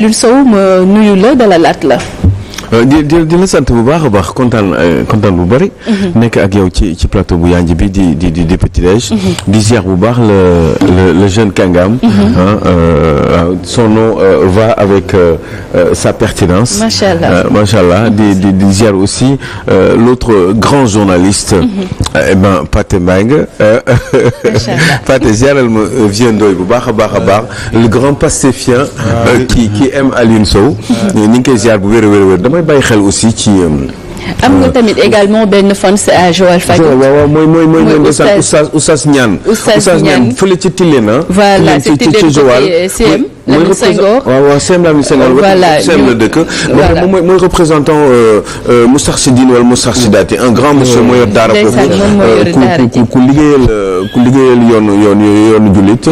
Alioune Sow ma nuyu la dalalaat la. di la sant bu baax a baax kontaan bu bëri. nekk ak yow ci plateau bu yanj bi di Petit Déj. di ziar bu baax le jeune Kangam. son nom va avec sa pertinence. macha allah macha allah di ziar aussi l'autre grand journaliste. Pathé Mbengue. macha allah Pathé ziaral ma vieux Ndoye bu baax a baax le grand pastéfien. qui aime Alioune Sow. ñu ngi koy ziar bu wér damay bàyyi xel aussi ci. am nga tamit également benn fan à Joal Fadiouth. waaw mooy Oustaz Niane. Oustaz Niane fële ci Tilène. voilà ci CM Lamine Senghor. waaw CM Lamine Senghor. voilà CM la dëkk. voilà mooy représentant Moustarchidine wala Moustarchidaty un grand monsieur mooy yor daara foofu ku liggéeyal yoonu jullit.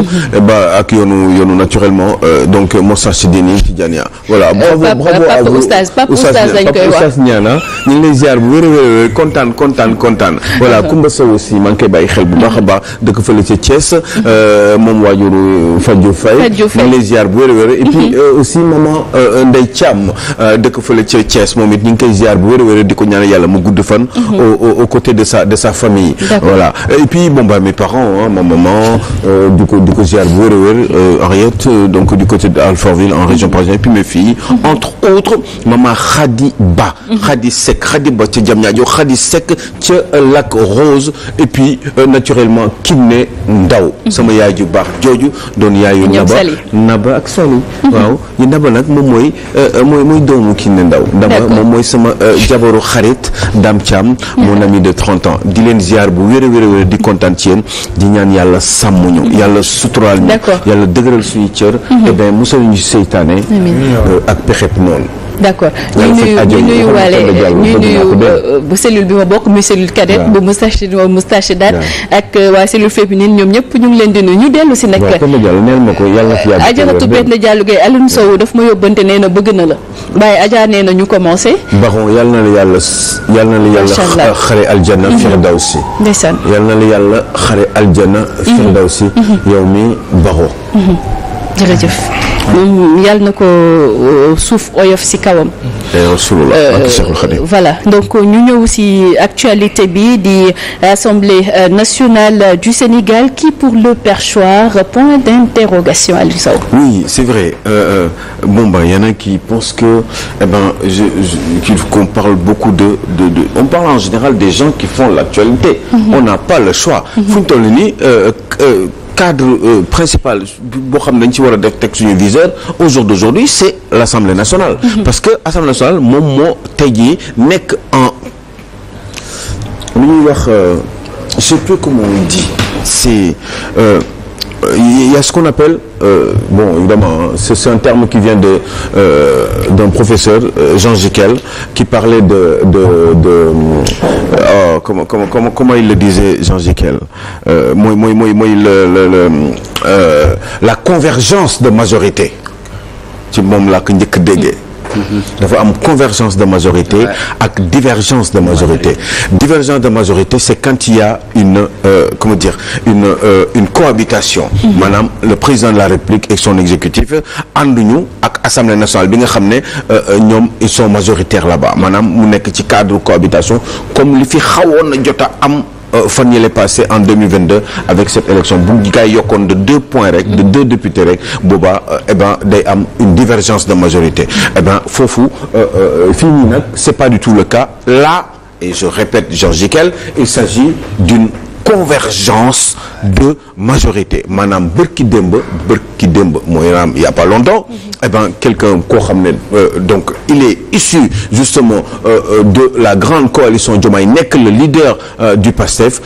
ak yoonu naturellement donc Moustarchidine yi Tidiania. voilà bravo à vous Papa Oustaz lañ koy wax Oustaz Niane ñu ngi lay ziar bu wér kontaan. voilà Koumba Sow aussi maa ngi koy bàyyi xel bu baax a baax dëkk fële ca Thiès. moom waajuru Fadio Faye. ñu ngi lay ziar bu wér et puis aussi maman Ndeye Thiam dëkk fële ca Thiès moom it ñu ngi koy ziar bu wér di ko ñaanal yàlla mu gudd fan. aux côtés de sa famille. voilà et puis mes parents ma maman di ko ziar bu wér Henriette donc du côté de Alfortville en région parisienne et puis mes filles entre autres maman Khady Ba. Khady Seck Khady Ba ca Diamniadio Khady Seck ca Lac Rose et puis naturellement Kiné Ndaw sama yaay ju baax jooju doon yaayu Naba ak Sali waaw yi Naba nag moom mooy doomu Kiné Ndaw moom mooy sama jabaru xarit Dame Thiam mon ami de 30 ans di leen ziar bu wér di kontaan ci yéen di ñaan yàlla sàmm ñu yàlla suturaal ñu yàlla dëgëral suñu cër et bien musal ñu seytaane ak pexeb noonu. d'accord ñu nuyu bu cellule bi ma bokk muy cellule cadette bu Moustarchidine wala Moustarchidaty ak waa cellule féminine ñoom ñëpp ñu ngi leen di nuyu ñu dellu si nag Adjaratou Penda Diallo Gueye Alioune Sow daf ma yóbbante nee na bëgg na la waaye Adja nee na ñu commencé baxon yal na la yàlla xare aljana firdawsi ndeysaan yal na la yàlla xare aljana firdawsi yow mi baxo jërëjëf yàlla na ko suuf oyof si kawam. voilà donc ñu ñëw si actualité bi di Assemblée nationale du Sénégal qui pour le perchoir point d'interrogation à Alioune Sow. Oui c'est vrai y en a qui pensent que qu'on parle beaucoup de on parle en général des gens qui font l'actualité. On n'a pas le choix. fu ñu toll nii cadre principal boo xam ne dañ ci war a def teg suñu viseur au jour d'aujourd'hui c'est l'Assemblée nationale. parce que Assemblée nationale moom moo tey jii nekk en lu ñuy wax je sais plus comment on dit c'est il y a ce qu'on appelle évidemment c'est un terme qui vient d'un professeur Jean Jekel qui parlait comment il le disait Jean Jekel la convergence de majorité ci moom laa ko njëkk déggee. dafa am convergence de majorité ak divergence de majorité. Divergence de majorité c'est quand il y a une cohabitation. maanaam le président de la République et son exécutif ànduñu ak Assemblée nationale bi nga xam ne ñoom ils sont majoritaires là-bas maanaam mu nekk ci cadre cohabitation comme li fi xawoon na jot a am. fan yële passé en 2022 avec cette élection bu gars yi yokkoon de 2 points rek de 2 députés rek boobaa day am une divergence de majorité foofu fii nii nag c'est pas du tout le cas là et je répète Jean Jekel il s'agit d'une convergence de majorité maanaam bërki démb mooy raam il y a pas longtemps quelqu'un koo xam ne donc il est issu justement de la grande coalition Diomaye nekk le leader du PASTEF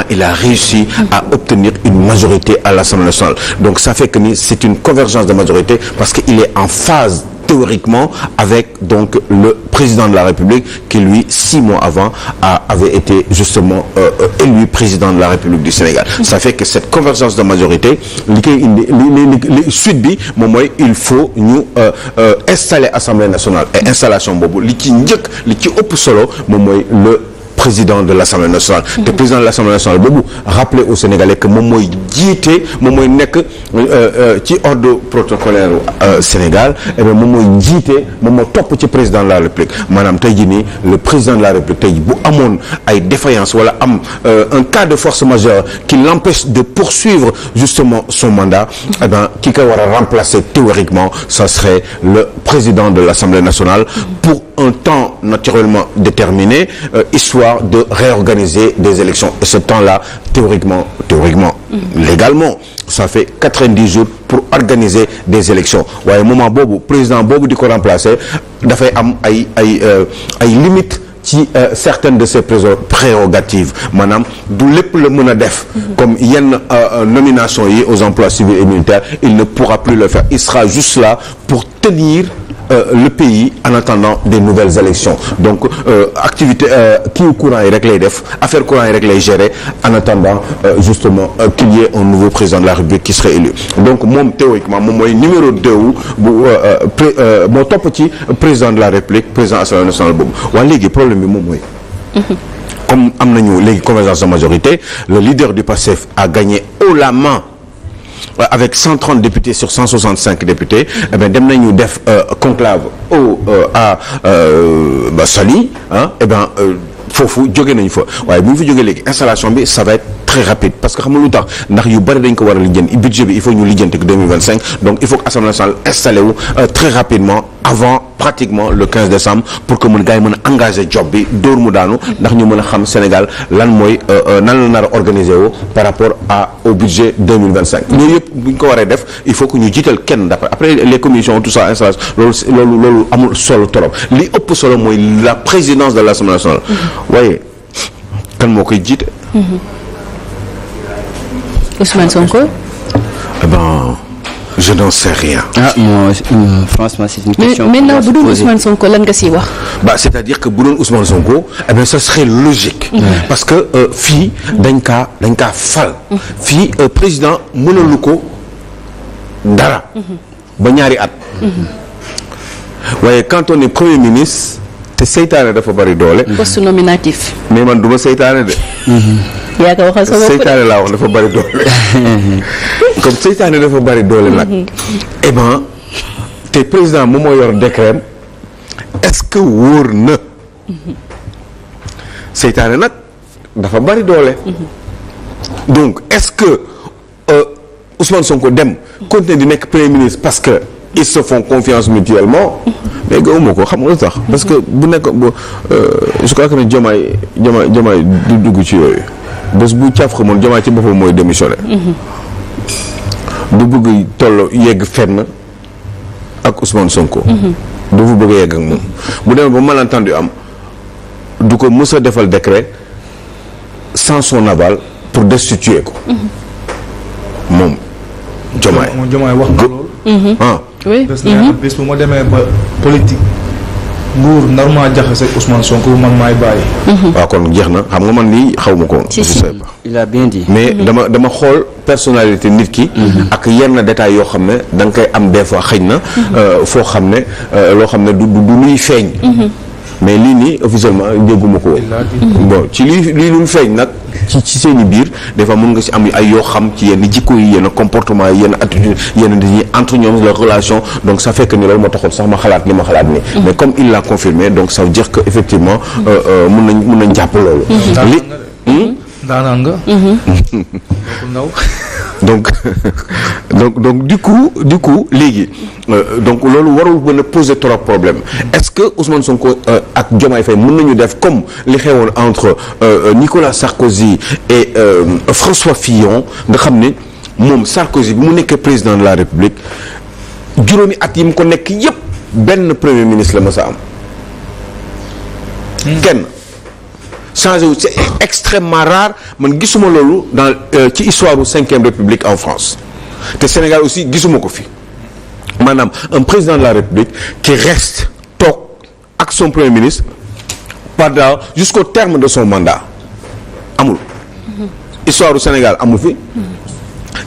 il a réussi à obtenir une majorité à l'Assemblée nationale donc ça fait que ni c'est une convergence de majorité parce que il est en phase théoriquement avec donc le président de la République qui lui 6 mois avant avait été justement élu président de la République du Sénégal. Ça fait que cette convergence de majorité li koy indi li suite bi moom mooy il faut ñu installer Assemblée nationale et installation boobu li ci ëpp solo moom mooy le président de l'Assemblée nationale. te président de l'Assemblée nationale boobu rappeler aux Sénégalais que moom mooy jiite moom mooy nekk ci ordre protocolaire Sénégal et bien moom mooy jiite moom moo topp ci président de la République maanaam tey jii nii le président de la République tey bu amoon ay défaillance wala am un cas de force majeure qui l'empêche de poursuivre justement son mandat eh bien ki ko war a remplacer théoriquement ça serait le président de l'Assemblée nationale pour un temps naturellement déterminé histoire de réorganiser des élections et ce temps-là théoriquement légalement ça fait 90 jours pour organiser des élections waaye moment boobu président boobu di ko remplacer dafay am ay limites ci certaines de ses prérogatives maanaam du lépp la mën a def comme yenn nomination yi aux emplois civils et militaires il ne pourra plus le faire il sera juste là pour tenir le pays en attendant des nouvelles élections donc activité kii courant yi rek lay def affaire courant yi rek lay gérer en attendant justement qu'il y ait un nouveau président de la République qui serait élu donc moom théoriquement moom mooy numéro 2 bu moo topp ci président de la République président Assemblée nationale boobu waaye léegi problème bi moom mooy comme am nañu léegi convergence de majorité le leader du PASTEF a gagné haut la main avec 130 députés sur 165 députés eh bien dem nañu def conclave à Saly eh bien foofu jóge nañu fa waaye bu ñu fa jógee léegi installation bi ça va être très rapide parce que xam nga lu tax ndax yu bëri dañ ko war a lijjanti budget bi il faut ñu lijjanti ko 2025 donc il faut que Assemblée nationale installé wu très rapidement avant pratiquement le 15 décembre pour que gars yi mën a engagé job bi dóor mu daanu ndax ñu mën a xam Sénégal lan mooy nan la nar a organisé wu par rapport au budget 2025 loolu yëpp bu ñu ko waree def il faut que ñu jiital kenn après les commissions tout ça installation loolu amul solo trop li ëpp solo mooy la présidence de l'Assemblée nationale waaye kan moo koy jiite Ousmane Sonko eh ben je n'en sais rien. Moi, franchement, c'est une question. Mais maintenant, bu doon Ousmane Sonko lan nga siy wax. C'est-à-dire que bu doon Ousmane Sonko, eh bien, ça serait logique. Parce que fii dañ kaa fal. fii président mënalu ko dara. ba ñaari at. waaye quand on est premier ministre te seytaane dafa bari doole. poste nominatif. mais man du ma seytaane de. yaa ko waxal sa bopp seytaane laa wax dafa bari doole. comme seytaane dafa bari doole nag. eh ben te président moom moo yor décret est-ce que wóor na. seytaane nag dafa bari doole. donc est-ce que Ousmane Sonko dem continuer di nekk premier ministre parce que ils se font confiance mutuellement. mais gëwuma ko xam nga lu tax. parce que bu nekk je crois que ne Diomaye du dugg ci yooyu. bés bu caaf xamoon Diomaye ci boppam mooy démissionné. du bëgg toll yegg fenn ak Ousmane Sonko. du fa bëgg a yegg ak moom. bu demee ba malentendu am du ko mës a defal décret sans son aval pour destituer ko. moom Diomaye wax na loolu. oui. bés bu ma demee ba politique. nguur normal jaxase Ousmane Sonko man maay bàyyi. waaw kon jeex na xam nga man lii xaw ma ko woon. si il a bien dit. mais dama xool personnalité nit ki. ak yenn détails yoo xam ne da nga koy am des fois xëy na. foo xam ne loo xam ne du luy feeñ. mais lii nii officiellement dégguma ko woon. bon ci lii luy feeñ nag ci seen i biir des fois mën nga si am ay yoo xam ci yenn jikko yi yenn comportement yi yenn attitude yenn dañuy entre ñoom leur relation donc ça fait que ni loolu moo taxoon sax ma xalaat li ma xalaat ni mais comme il l'a confirmé donc ça veut dire que effectivement mun nañ jàpp loolu. daanaan nga. ndaw. donc du coup léegi donc loolu warul mën a poser trop problème est-ce que Ousmane Sonko ak Diomaye Faye mën nañu def comme li xewoon entre Nicolas Sarkozy et François Fillon nga xam ne moom Sarkozy bi mu nekkee président de la République juróomi at yi mu ko nekk yépp benn premier ministre la ma sa am kenn changé wu c'est extrêmement rare man gisuma loolu dans ci histoire u 5e République en France te Sénégal aussi gisuma ko fi maanaam un président de la République qui reste toog ak son premier ministre pendant jusqu'au terme de son mandat amul histoire u Sénégal amul fi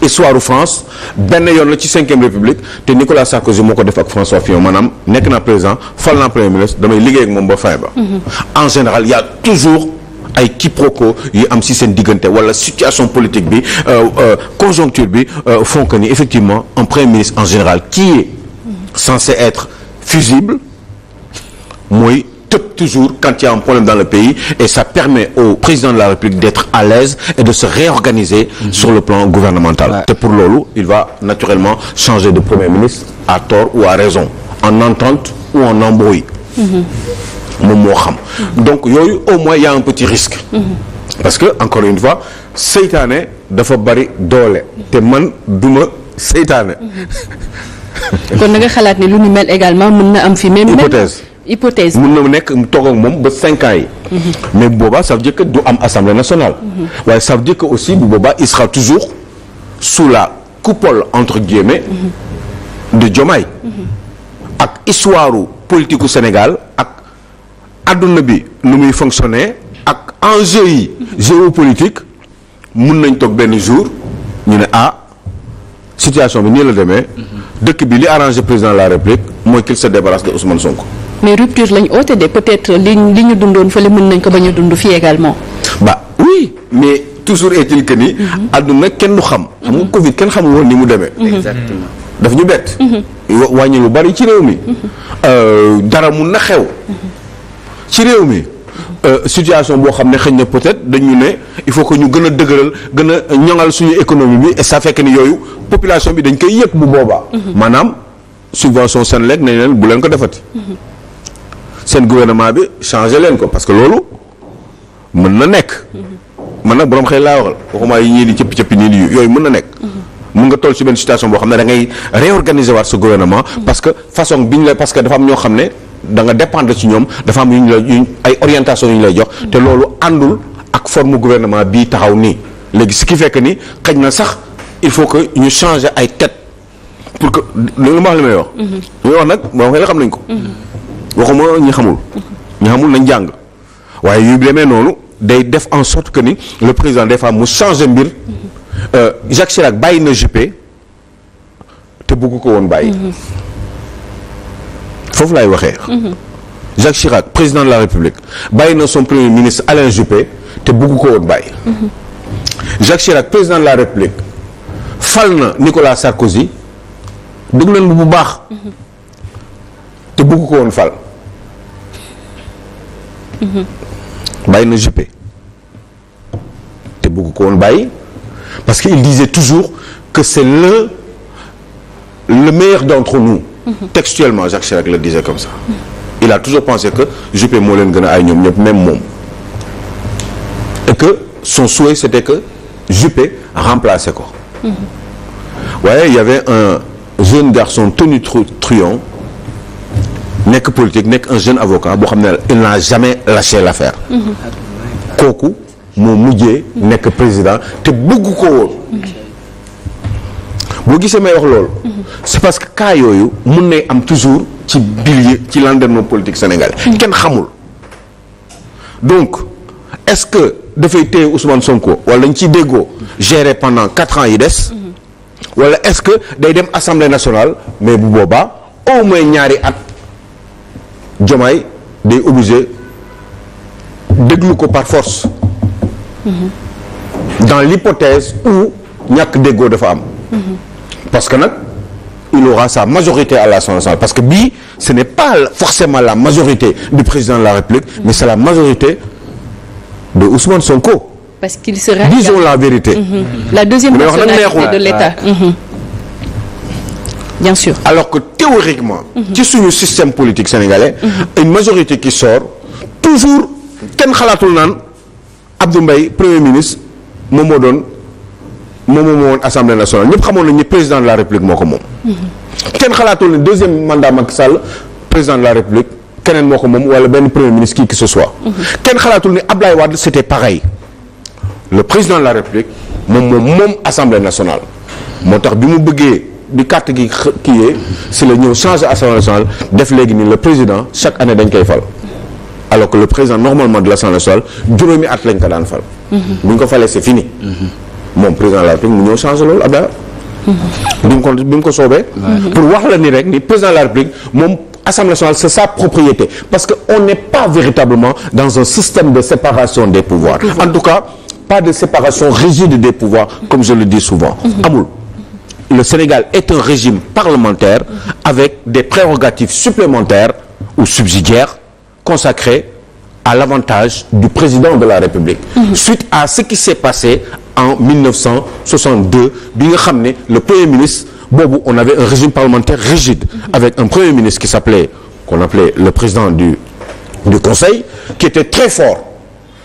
histoire u France benn yoon la ci 5e République te Nicolas Sarkozy moo ko def ak François Fillon maanaam nekk naa président fal naa premier ministre damay liggéey ak moom ba fin ba en général il y a toujours ay quiproquo yu am ci seen diggante wala situation politique bi conjoncture bi font que ni effectivement un premier ministre en général qui est censé être fusible mooy tëb toujours quand il y a un problème dans le pays et ça permet au président de la République d'être à l'aise et de se réorganiser sur le plan gouvernemental. te pour loolu il va naturellement changer de premier ministre à tort ou à raison en entente ou en embrouille moom moo xam donc yooyu au moins il y a un petit risque parce que encore une fois seytaane dafa bari doole te man duma seytaane kon na nga xalaat ni lu ni mel également mën na am fi même hypothèse mën na nekk toog ak moom ba 5 ans yi mais bu boobaa ça veut dire que du am assemblée nationale waaye ça veut dire que aussi bu boobaa il sera toujours sous la coupole entre guillemets de Diomaye ak histoire politique u Sénégal ak adduna bi nu muy fonctionner ak enjeu yi géopolitique mun nañ toog benn jour ñu ne situation bi nii la demee dëkk bi li arrangé président de la République mooy qu'il se débarrasse de Ousmane Sonko. mais rupture lañ oote de peut-être li ñu dundoon fële mën nañ ko bañ a dund fii également. oui mais toujours est-il que ni. adduna kenn du xam. xam nga Covid kenn xamul woon ni mu demee. exactement daf ñu bett. wàññi lu bari ci réew mi. dara mun na xew. ci réew mi. situation boo xam ne xëy na peut-être dañu ne il faut que ñu gën a dëgëral gën a ñoŋal suñu économie bi et ça fekk ni yooyu population bi dañ koy yëg bu boobaa. maanaam subvention Senelec nañ leen bu leen ko defati. seen gouvernement bi changé leen ko parce que loolu mën na nekk. man nag borom xëy laa waxal waxuma yi ñii di cëppi cëppi nii di yooyu mën na nekk. mun nga toll ci benn situation boo xam ne da ngay réorganiser waat sa gouvernement. parce que façon bi ñu la parce que dafa am ñoo xam ne. da nga dépendre ci ñoom dafa am ay orientation yu ñu lay jox te loolu àndul ak forme gouvernement bii taxaw nii léegi ce qui fait que ni xëj na sax il faut que ñu changer ay tête pour que lu ma wax li may wax. li may wax nag boo xam ne xam nañ ko. waxuma ñi xamul nañ jàng waaye yu demee noonu day def en sorte que ni le président des fois mu changer mbir Jacques Chirac bàyyi na Juppé te bëgg ko woon bàyyi. foofu laay waxee. Jacques Chirac président de la République bàyyi na son premier ministre Alain Juppé te bëgg ko woon bàyyi. Jacques Chirac président de la République fal na Nicolas Sarkozy déglu leen bu baax. te bëgg ko woon fal. bàyyi na Juppé te bëgg ko woon bàyyi parce que il disait toujours que c'est le meilleur d'entre nous. Textuellement Jacques Chirac le disait comme ça. Il a toujours pensé que Juppé moo leen gën a ay ñoom ñëpp même moom. et que son souhait c'était que Juppé remplacé ko. waaye il y avait un jeune garçon Tony Truant nekk politique nekk un jeune avocat boo xam ne il n'a jamais lâché l'affaire. kooku moo mujjee nekk président te bëgg ko woon. boo gisee may wax loolu. c'est parce que cas yooyu mun nay am toujours ci biir ci landerneau politique sénégalais. kenn xamul. donc est-ce que dafay téye Ousmane Sonko wala dañ ciy déggoo gérer pendant 4 ans yi des. wala est-ce que day dem assemblée nationale mais bu boobaa au moins ñaari at Diomaye day obligé déglu ko par force. dans l'hypothèse où ñàkk déggoo dafa am. parce que nag il aura sa majorité à l'Assemblée nationale parce que bii ce n'est pas forcément la majorité du président de la République mais c'est la majorité de Ousmane Sonko. parce qu'il sera disons la vérité. la deuxième personnalité de l'État. bien sûr. alors que théoriquement. ci suñu système politique sénégalais. une majorité qui sort toujours kenn xalaatul naan Abdou Mbaye premier ministre moom moo doon. moom moo woon assemblée nationale ñëpp xamoon nañu ni président de la république moo ko moom. kenn xalaatul ne deuxième mandat Macky Sall président de la république keneen moo ko moom wala benn premier ministre qui que ce soit. kenn xalaatul ne Ablaye Wade c'était pareil. le président de la république moom assemblée nationale moo tax bi mu bëggee bi carte gi kii si la ñëw changer assemblée nationale def léegi ni le président chaque année dañ koy fal. alors que le président normalement de l'assemblée nationale juróomi at lañ ko daan fal. bu ñu ko falee c'est fini. moom président de la République mu ñëw changé loolu Abdoulaye. bi mu ko soobee. pour wax la ni rek ni président de la République moom Assemblée nationale c'est sa propriété parce que on n'est pas véritablement dans un système de séparation des pouvoirs. En tout cas pas de séparation rigide des pouvoirs comme je le dis souvent. amul. Le Sénégal est un régime parlementaire avec des prérogatives supplémentaires ou subsidiaires consacrées à l'avantage du président de la République. Suite à ce qui s'est passé en 1962 bi nga xam ne le Premier ministre boobu on avait un régime parlementaire rigide avec un Premier ministre qui s'appelait qu'on appelait le président du Conseil qui était très fort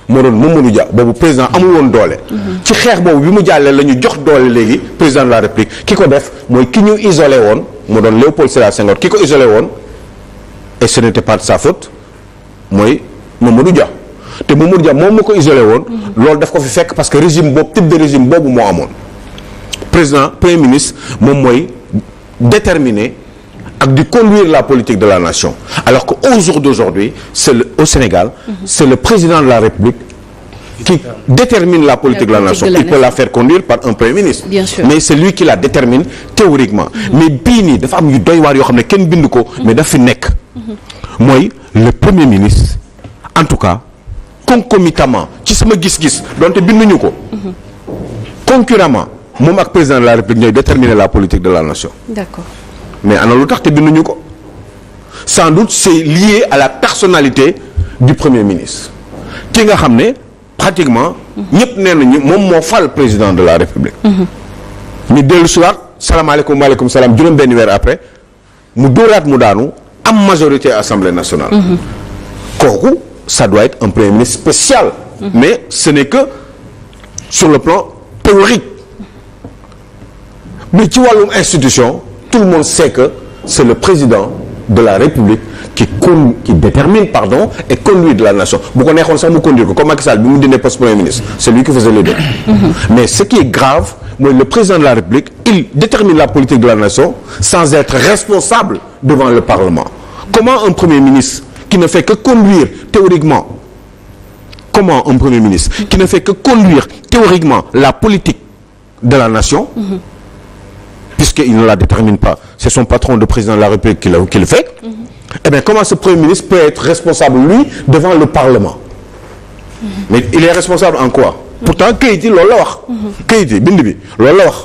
moo doon Mamadou Dia boobu président amul woon doole. ci xeex boobu bi mu jàllee la ñu jox doole léegi président de la République ki ko def mooy ki ñu isolé woon moo doon Léopold Sédar Senghor ki ko isolé woon et ce n'était pas de sa faute mooy Mamadou Dia te Mamadou Dia moom moo ko isolé woon. loolu daf ko fi fekk parce que régime boobu type de régime boobu moo amoon. président premier ministre moom mooy déterminer ak di conduire la politique de la nation alors que au jour d'aujourd'hui au Sénégal c'est le président de la République qui détermine la politique de la nation. Il peut la faire conduire par un premier ministre. Bien sûr. Mais c'est lui qui la détermine théoriquement. Mais bii nii dafa am yu doy waar yoo xam ne kenn bind ko mais daf fi nekk mooy le premier ministre en tout cas concomitamment ci sama gis-gis donte binduñu ko concurremment moom ak président de la République ñooy déterminer la politique de la nation. D'accord. Mais ana lu tax te binduñu ko sans doute c'est lié à la personnalité du premier ministre ki nga xam ne pratiquement ñëpp nee nañu moom moo fal président de la République. ñu dellu si waat salaamaaleykum maaleykum salaam juróom benn weer après mu dóoraat mu daanu am majorité assemblée nationale. kooku ça doit être un premier ministre spécial. Mais ce n'est que sur le plan théorique. Mais ci wàllum institution tout le monde sait que c'est le président de la République qui détermine et conduit de la nation bu ko neexoon sax mu conduire ko comme Macky Sall bi mu dindee poste premier ministre c'est lui qui faisait les deux. Mais ce qui est grave mooy le président de la République il détermine la politique de la nation sans être responsable devant le Parlement. Comment un premier ministre qui ne fait que conduire théoriquement la politique de la nation puisqu'il ne la détermine pas, c'est son patron de président de la République qui le fait. Eh bien, comment ce Premier ministre peut être responsable, lui, devant le Parlement? Mais il est responsable en quoi? Pourtant, kayit yi loolu la wax. Kayit yi bind bi loolu la wax.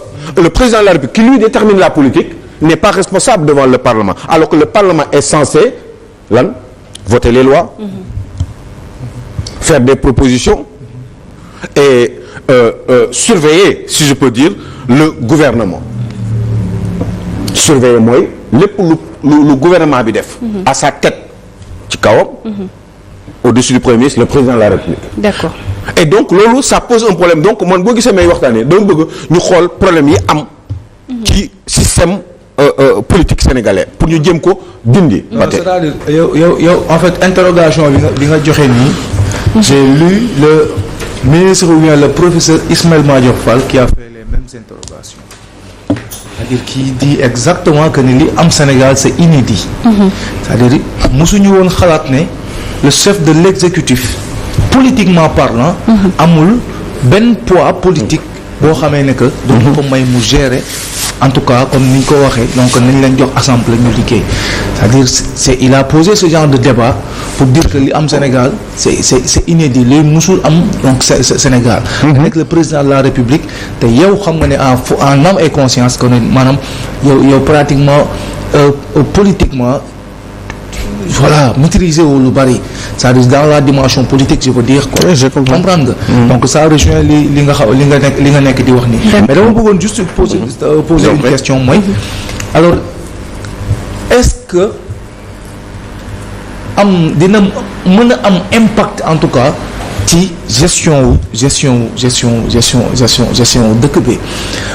Le président de la République qui lui détermine la politique n'est pas responsable devant le Parlement, alors que le Parlement est censé voter les lois, faire des propositions et surveiller, si je peux dire, le gouvernement. Surveiller mooy lépp lu gouvernement bi def à sa tête ci kawam au-dessus du premier ministre le président de la République. D'accord. Et donc loolu ça pose un problème donc man boo gisee may waxtaanee dama bëgg ñu xool problème yi am ci système politique sénégalais pour ñu jéem ko dindi. C'est-à-dire yow en fait interrogation bi nga joxe nii j'ai lu le ministre ou bien le professeur Ismaïla Madior Fall qui a fait les mêmes interrogations. C'est-à-dire qui dit exactement que ni li am Sénégal c'est inédit. C'est-à-dire mosuñu woon xalaat ne le chef de l'exécutif politiquement parlant amul benn poids politique boo xamee ne que dañu ko may mu gérer en tout cas comme ni ñu ko waxee donc nañ leen jox assemblée ñu liggéey c'est-à-dire il a posé ce genre de débat pour dire que li am Sénégal c'est inédit li musul am donc Sénégal avec le président de la République te yow xam nga ne en âme et conscience que maanaam yow pratiquement politiquement voilà maîtriser wu lu bari c'est-à-dire dans la dimension politique je veux dire quoi. Je comprends. Comprendre nga. Donc ça rejoint li nga nekk di wax nii. Mais dama bëggoon juste poser une question mooy alors est-ce que dina mën a am impact en tout cas ci gestion dëkk bi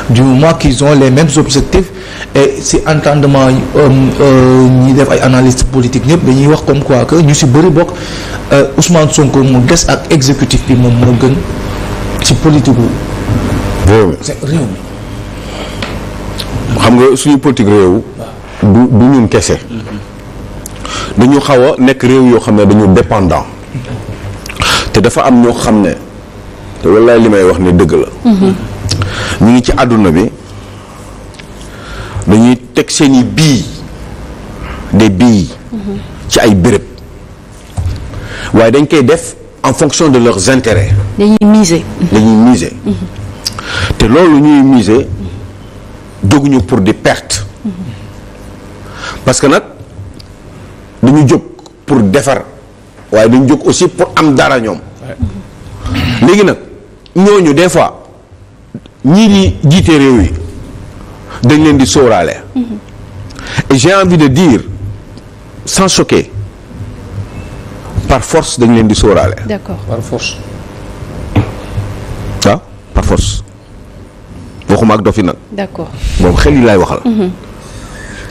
du moment qu'ils ont les mêmes objectifs et si entendement ñi def ay analystes politiques ñëpp dañuy wax comme quoi que ñu si bëri bokk Ousmane Sonko mu des ak exécutif bi moom moo gën ci politique réew mi xam nga suñu politique réew du ñun kese dañu xaw a nekk réew yoo xam ne dañu dépendant te dafa am ñoo xam ne te wallaay li may wax ne dëgg la ñu ngi ci àdduna bi dañuy teg seeni des billes ci ay béréb waaye dañ koy def en fonction de leurs intérêts. dañuy miser. te loolu ñuy miser jóguñu pour di perte parce que nag dañu jóg pour defar waaye dañu jóg aussi pour am dara ñoom. léegi nag ñooñu des fois ñii di jiite réew yi dañ leen di sóoraale. et j'ai envie de dire sans choquer par force dañ leen di sóoraale. d'accord par force. ah par force waxuma ak dofi nag. d'accord moom xel yi laay waxal.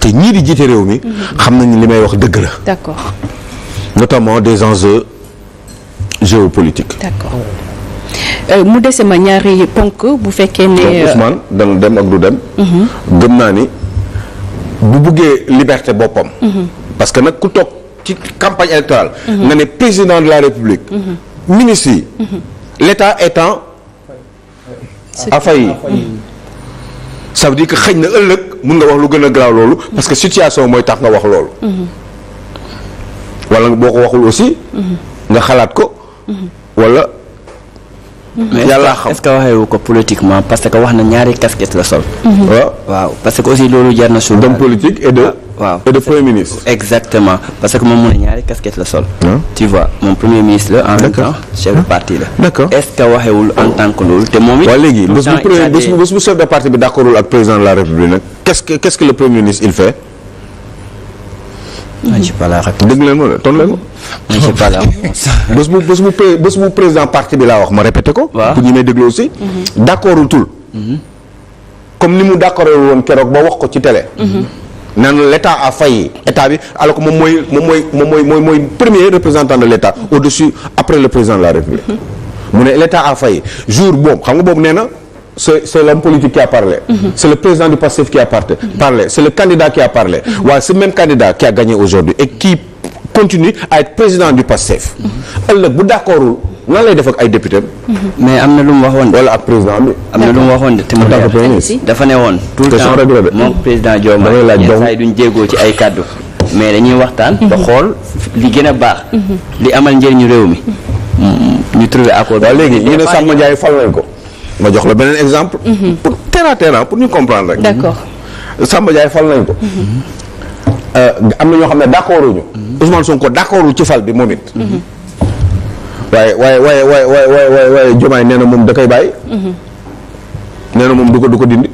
te ñii di jiite réew mi. xam nañu li may wax dëgg la. d'accord notamment des enjeux géopolitiques. d'accord mu dese ma ñaari ponk bu fekkee ne. donc Ousmane dana dem ak du dem. gëm naa ni bu buggee liberté boppam. parce que nag ku toog ci campagne électorale. nga ne président de la République. ministre yi. l'État étant affailli. ça veut dire que xëy na ëllëg mun nga wax lu gën a grave loolu. parce que situation mooy tax nga wax loolu. wala boo ko waxul aussi. nga xalaat ko. wala. mais yàlla xam est-ce que waxewu ko politiquement parce que wax na ñaari casquette la sol. waaw parce que aussi loolu jar na suul. d'homme politique et de. waaw et de premier ministre. exactement parce que moom mu ne ñaari casquette la sol. tu vois moom premier ministre la en même temps chef de parti la. d'accord est-ce que waxewul en tant que loolu te moom it. waaw léegi bés bu chef de parti bi d'accordul ak président de la République nag qu'est-ce que le premier ministre il fait. je sais pas la réponse. dégg leen ma la tontu leen ma. je sais pas la réponse. bés bu président parti bi laa wax ma répété ko. waaw pour ñu may déglu aussi. d'accordul tul. comme ni mu d'accordé woon keroog ba wax ko ci télé. naan l'État a failli état bi alors que moom mooy premier représentant de l'État au-dessus après le président de la République. mu ne l'État a failli jour boobu xam nga boobu nee na c'est l'homme politique qui a parlé. C'est le président du PASTEF qui a parlé. C'est le candidat qui a parlé. waaye ce même candidat qui a gagné aujourd'hui et qui continue à être président du PASTEF. ëllëg bu d'accordul nan lay def ak ay député. mais am na lu mu waxoon. wala ak président bi. am na lu mu waxoon de te mu dafa ne woon. tout le temps moom président Diomaye yenn saa yi duñ jéegoo ci ay kàddu. mais dañuy waxtaan. ba xool li gën a baax. li amal njëriñu réew mi. ñu trouver accord. waaw léegi ñu ne Samba Ndiaye fal nañ ko. ma jox la beneen exemple. pour terre à terre pour ñu comprendre rek. d'accord Samba Ndiaye fal nañ ko. am na ñoo xam ne d'accorduñu. Ousmane Sonko d'accordul ci fal bi moom it. waaye Diomaye nee na moom da koy bàyyi. nee na moom du ko dindi.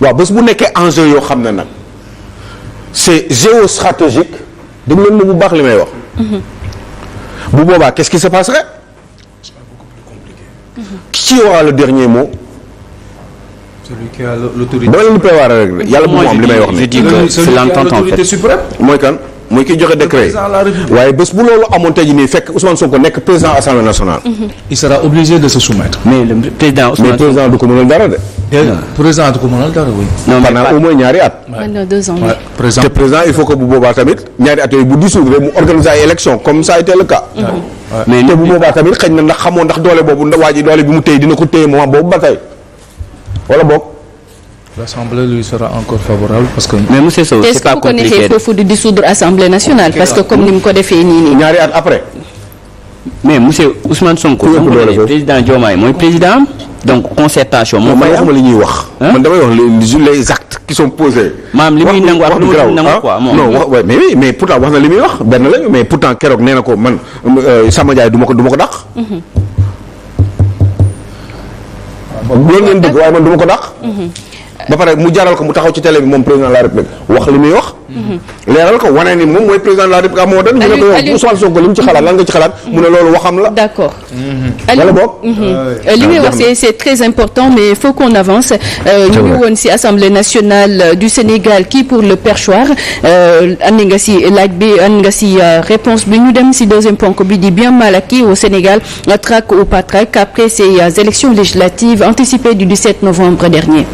waaw bés bu nekkee enjeu yoo xam ne nag c'est géostratégique dégg leen ma bu baax li may wax. bu boobaa qu'est-ce qui se passerait. qui aura le dernier mot. celui qui a l'autorité. dama leen di prévoir rek yàlla bu mu am li may wax ne. je dis que c'est l'entente en fait. mooy kan mooy kiy joxe décret waaye bés bu loolu amoon tey jii nii fekk Ousmane Sonko nekk président assemblée nationale. il sera obligé de se soumettre. mais le président Ousmane mais président du ko mënal dara de. président du ko mënal dara oui. non mais pendant au moins ñaari at. pendant 2 ans. te président il faut que bu boobaa tamit ñaari at yooyu bu dissoudre mu organiser ay élections comme ça a été le cas. mais te bu boobaa tamit xëy na ndax xamoo ndax doole boobu ndax waa ji doole bi mu téye dina ko téye moment boobu ba tey wala boog. L'Assemblée lui sera encore favorable parce que. mais monsieur Sow c'est pas compliqué. est-ce que bu ko neexee foofu di dissoudre Assemblée nationale parce que comme ni mu ko defee nii. ñaari at après. mais monsieur Ousmane Sonko. président Diomaye mooy président am. donc concertation moo man fay am waxuma li ñuy wax. man damay wax les actes qui sont posés. maam li muy nangu ak lu mu nangu quoi moom. non wax mais oui mais pourtant wax na li muy wax benn lañu mais pourtant keroog nee na ko man Samba Ndiaye du ma ko dàq. loolu ngeen dëgg waaye man du ma ko dàq. ba pare mu jaral ko mu taxaw ci télé bi moom président de la République wax li muy wax. leeral ko wane ni moom mooy président de la République amoo dem. ñu ne ko yow Ousmane Sonko li mu ci xalaat lan nga ci xalaat. mu ne loolu waxam la. d'accord. wala boog. li ngay wax c'est très important mais il faut qu'on avance. ñu ngi woon ci Assemblée nationale du Sénégal kii pour le perchoir andi nga ci laaj bi andi nga ci réponse bi ñu dem ci deuxième ponk bi di bien mal acquis au Sénégal traque ou pas traque après ces élections législatives anticipées du 17 novembre dernier.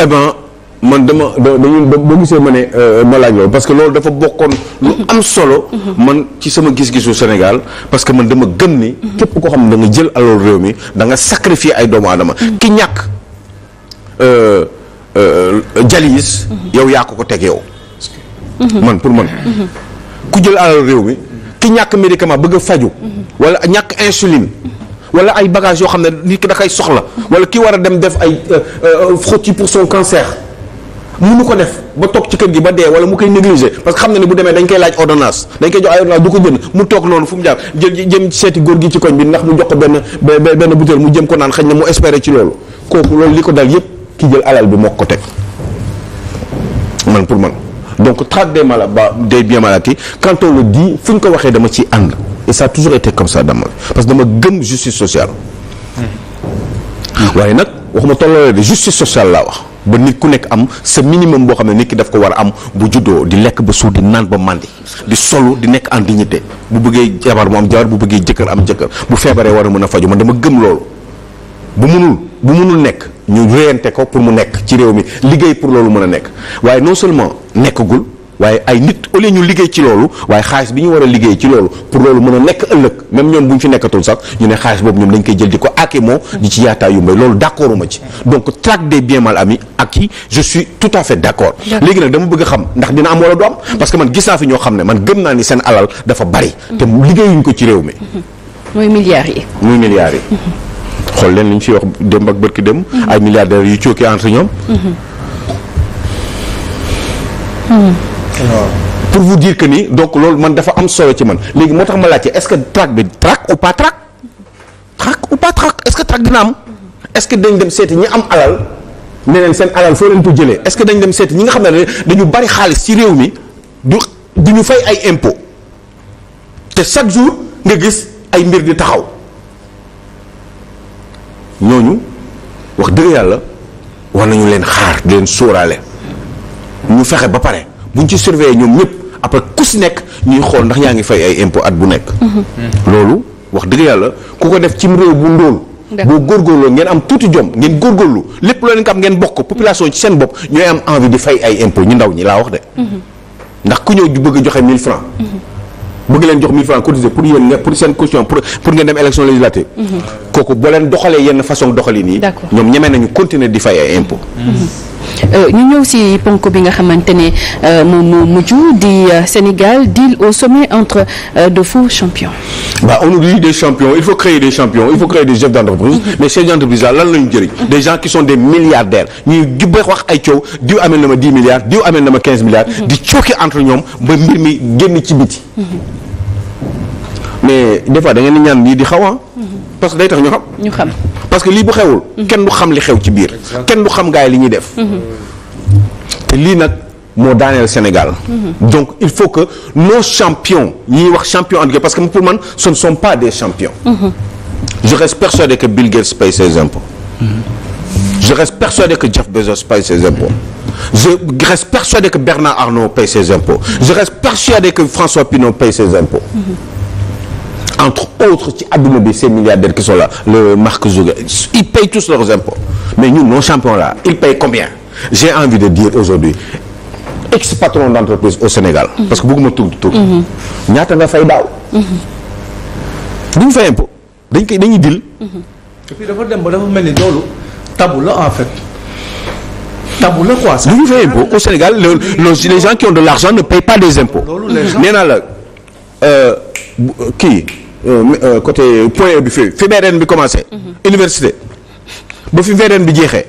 eh ben man boo gisee ma ne ma laaj loolu parce que loolu dafa bokkoon lu am solo. man ci sama gis-gisu Sénégal parce que man dama gëm ni. képp koo xam ne da nga jël alal réew mi da nga sacrifier ay doomu aadama. ki ñàkk jalis yow yaa ko teg yow. man pour man. ku jël alal réew mi ki ñàkk médicament bëgg a faju wala ñàkk insuline wala ay bagages yoo xam ne nit ki da koy soxla wala ki war a dem def ay frottis pour son cancer mënu ko def ba toog ci kër gi ba dee wala mu koy négliger parce que xam na ne bu demee dañ koy laaj ordonnance dañ koy jox ay ordonnance du ko jënd mu toog noonu fu mu jaar jëm seeti góor gi ci koñ bi ndax mu jox ko benn butéel mu jëm ko naan xëy na mu espérer ci loolu kooku loolu li ko dal yépp ki jël alal bi moo ko teg man pour man donc traque des biens mal acquis quand on le dit fu ñu ko waxee dama ciy ànd et ça a toujours été comme ça dama parce que dama gëm justice sociale waaye nag waxuma tolloo de justice sociale laa wax ba nit ku nekk am sa minimum boo xam ne nit ki daf ko war a am bu juddoo di lekk ba suur di naan ba màndi di solu di nekk en dignité bu bëggee jabar mu am jabar bu bëggee jëkkër am jëkkër bu feebaree war a mën a faju man dama gëm loolu bu munul nekk ñu réyante ko pour mu nekk ci réew mi liggéey pour loolu mën a nekk waaye non seulement nekkagul waaye ay nit au lieu ñu liggéey ci loolu waaye xaalis bi ñu war a liggéey ci loolu pour loolu mën a nekk ëllëg même ñoom bu ñu fi nekkatul sax ñu ne xaalis boobu ñoom dañ koy jël di ko aakimoo di ci yaataa yu mbay loolu d'accorduma ci donc traque des biens mal acquis je suis tout à fait d'accord léegi nag dama bëgg a xam ndax dina am wala du am parce que man gis naa fi ñoo xam ne man gëm naa ni seen alal dafa bari te liggéeyuñ ko ci réew mi muy milliards yi xool leen li ñu fi wax démb ak bërki dem ay milliardaires yu cooki entre ñoom pour vous dire que ni donc loolu man dafa am solo ci man léegi moo tax ma laajte est-ce que traque bi traque ou pas traque est-ce que traque dina am est-ce que dañ dem seeti ñi am alal ne leen seen alal foo leen ko jëlee est-ce que dañ dem seeti ñi nga xam ne dañu bari xaalis ci réew mi du ñu fay ay impôts te chaque jour nga gis ay mbir di taxaw ñooñu wax dëgg yàlla war nañu leen xaar di leen sóoraale ñu fexe ba pare buñ ci surveiller ñoom ñëpp après ku si nekk ñuy xool ndax yaa ngi fay ay impôt at bu nekk. loolu wax dëgg yàlla ku ko def cim réew bu ndóol. boo góorgóorloo ngeen am tuuti jom ngeen góorgóorlu lépp loo leen ko am ngeen bokk population ci seen bopp ñooy am envie di fay ay impôt ñu ndaw ñi laa wax de. ndax ku ñëw bëgg a joxe 1000 francs bëgg leen jox 1000 francs cotisé pour yéen nga pour seen caution pour ngeen dem élection législative. kooku boo leen doxalee yenn façon doxalin yi. ñoom ñeme nañu continuer di fay ay impôts. ñu ñëw si ponk bi nga xamante ne moom moo mujj di Sénégal deal au sommet entre de faux champions. On nous dit des champions il faut créer des champions il faut créer des chefs d'entreprise. mais chefs d'entreprise là lan la ñu jëriñ. des gens qui sont des milliardaires ñuy jubbe wax ay coow diw amel na ma 10 milliards diw amel na ma 15 milliards. di cooke entre ñoom ba mbir mi génn ci biti. mais des fois da ngeen di ñaan lii di xaw parce que day tax ñu xam. parce que lii bu xewul. kenn du xam li xew ci biir. kenn du xam gaay li ñuy def. te lii nag moo daaneel Sénégal. donc il faut que nos champions ñiy wax champion en parce que pour man ce ne sont pas des champions. je reste persuadé que Bill Gates paye ses impôts. je reste persuadé que Jeff Bezos paye ses impôts. je reste persuadé que Bernard Arnault paye ses impôts. je reste persuadé que François Pinault paye ses impôts. entre autres ci adduna bi ces milliardaires qui sont là le Mark Zuckerberg ils payent tous leurs impôts mais ñun nos champions là ils payent combien j'ai envie de dire aujourd'hui ex-patron d'entreprise au Sénégal parce que bëgguma tur ñaata nga fay daaw duñu fay impôt dañuy dil et puis dafa dem ba dafa mel ni loolu tabou la en fait tabou la quoi duñu fay impôt au Sénégal les gens qui ont de l'argent ne payent pas des impôts nee naa la kii côté point E bi fi VDN bi commencé. université ba fi VDN bi jeexee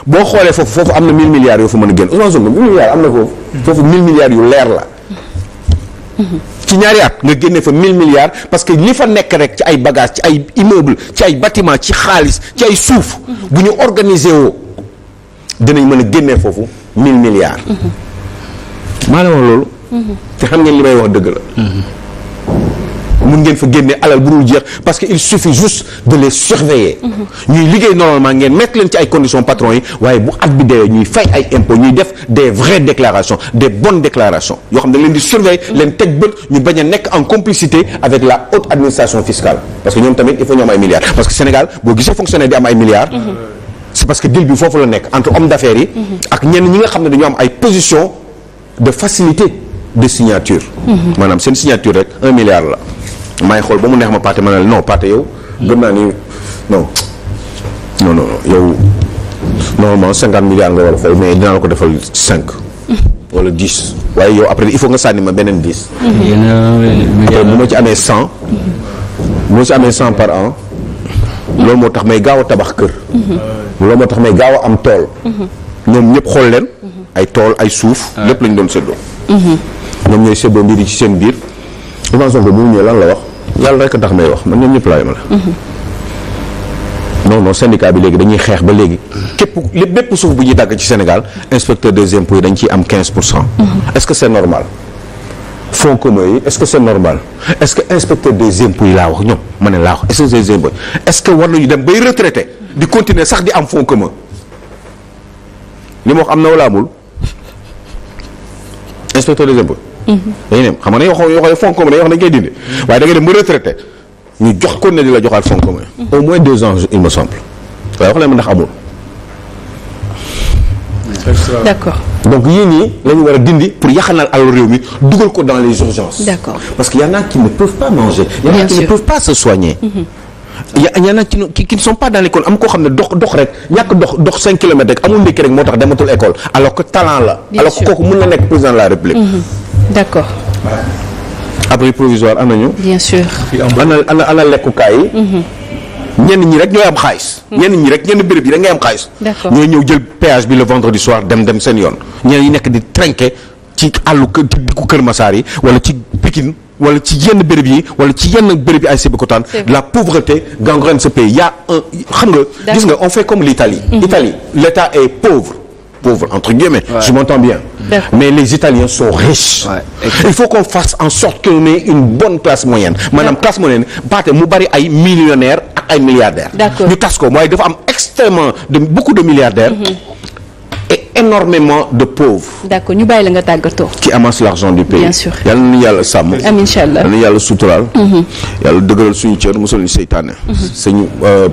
boo xoolee foofu am na 1000 milliards yoo fa mën a génn Ousmane Sonko 1000 milliards am na foofu. foofu 1000 milliards yu leer la. ci ñaari at nga génne fa 1000 milliards parce que li fa nekk rek ci ay bagages ci ay immeubles ci ay bâtiments ci xaalis ci ay suuf. bu ñu organiser woo dinañ mën a génnee foofu 1000 milliards. maanaam loolu. te xam ngeen li may wax dëgg la. mun ngeen fa génne alal bu dul jeex parce que il suffit juste de les surveiller. ñuy liggéey normalement ngeen mettre leen ci ay conditions patron yi waaye bu at bi deewee ñuy fay ay impôts ñuy def des vraies déclarations des bonnes déclarations yoo xam ne leen di surveiller leen teg bët ñu bañ a nekk en complicité avec la haute administration fiscale parce que ñoom tamit il faut ñu am ay milliards parce que Sénégal boo gisee fonctionnaire di am ay milliards. c'est parce que deal bi foofu la nekk entre hommes d'affaires yi. ak ñenn ñi nga xam ne dañoo am ay positions de facilité de signature. maanaam seen signature rek 1 milliard la. maa ngi xool ba mu neex ma Pathé ma ne la non Pathé yow gëm naa ni non yow normalement 50 milliards nga war a fay mais dinaa la ko defal 5 wala 10 waaye yow après il faut nga sànni ma beneen 10. bu ma ci amee 100. bu ma ci amee 100 par an. loolu moo tax may gaaw a tabax kër. loolu moo tax may gaaw a am tool. ñoom ñëpp xool leen. ay tool ay suuf. lépp lañ doon séddoo. ñoom ñooy séddoo mbir yi ci seen biir. Ousmane Sonko bu mu ñëwee lan la wax yàlla rek a tax may wax man ñoom ñëpp laa yemale. non syndicat bi léegi dañuy xeex ba léegi. bépp suuf bu ñuy dagg ci Sénégal inspecteur des impôts yi dañ ciy am 15%. est-ce que c'est normal. fonds commun yi est-ce que c'est normal est-ce que inspecteur des impôts yi laa wax ñoom ma ne laa wax est-ce que des impôts est-ce que war nañu dem bay retraité di continuer sax di am fonds commun li ma wax am na wala amul inspecteur des impôts. dañuy dem xam nga dañuy wax fonds commun dañuy wax dañ koy dindi waaye da ngay dem ba retraité ñu jox ko ne di la joxaat fonds commun. au moins 2 ans il me semble waaye wax leen ma ndax amul. D'accord. donc yii nii la ñu war a dindi pour yaxanal alal réew mi dugal ko dans les urgences. D'accord. parce que y en a qui ne peuvent pas manger. y en a qui ne peuvent pas se soigner. y en a qui ne sont pas dans l'école am koo xam ne dox rek ñàkk dox 5 kilomètres rek amul ndekki rek moo tax dematul école alors que talent la. alors que kooku mën na nekk président de la République. D'accord. abri provisoire am nañu. bien sûr. ana lekkukaay yi. ñenn ñi rek ñooy am xaalis. ñenn ñi rek ñenn béréb yi rek ngay am xaalis. D'accord. ñooy ñëw jël péage bi le vendredi soir dem seen yoon. ñenn ñi nekk di trinquer ci àllu ci diggu Kër Massar yi wala ci Pikine wala ci yenn béréb yi wala ci yenn béréb yi ay Sébikotane. la pauvreté gangrène ce pays. y a un xam nga. gis nga on fait comme l'Italie. Italie l'État est pauvre entre guillemets. Ouais. Je m'entends bien. Mais les Italiens sont riches. Ouais. Il faut qu'on fasse en sorte qu'on ait une bonne classe moyenne. maanaam classe moyenne baate mu bari ay millionnaires ak ay milliardaires. D'accord. ñu tas ko mooy dafa am extrêmement beaucoup de milliardaires. et énormément de pauvres. D'accord ñu bàyyi la nga tàggatoo. qui amassent l'argent du pays. Bien sûr. yàlla na yàlla sàmm. amiin incha allah yàlla na yàlla suturaal. yàlla dëgëral suñu cër musal ñu seytaane. sëñ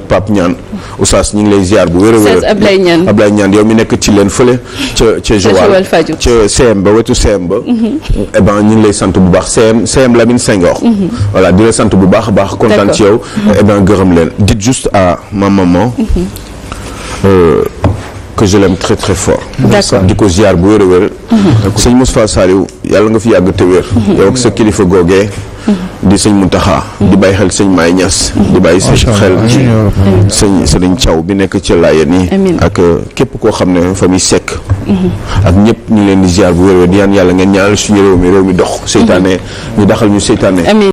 Pape Niane Oustaz ñu ngi lay ziar bu wér a wér. Oustaz Ablaye Niane Ablaye Niane yow mi nekk ci leen fële. ca Joal ca CM ba wetu CM ba. eh ben ñu ngi lay sant bu baax CM Lamine Senghor. voilà di la sant bu baax a baax. kontaan ci yow. eh ben gërëm leen dites juste à ma maman. que je l'aime très très fort. D'accord. di ko ziar bu wér a wér. sëñ Moustapha Saliou yàlla nga fi yàgg te wér. yow ak sa kilifa googee. di sëñ Mountakha. di bàyyi xel sëñ Maay Ñas. di bàyyi xel sëñ Sëriñ Thiaw bi nekk ca Laayeen yi. ak képp koo xam ne famille Seck. ak ñëpp ñu leen di ziar bu wér a wér di ñaan yàlla ngeen ñaanal suñu réew mi dox. seytaane ñu daxal ñu seytaane.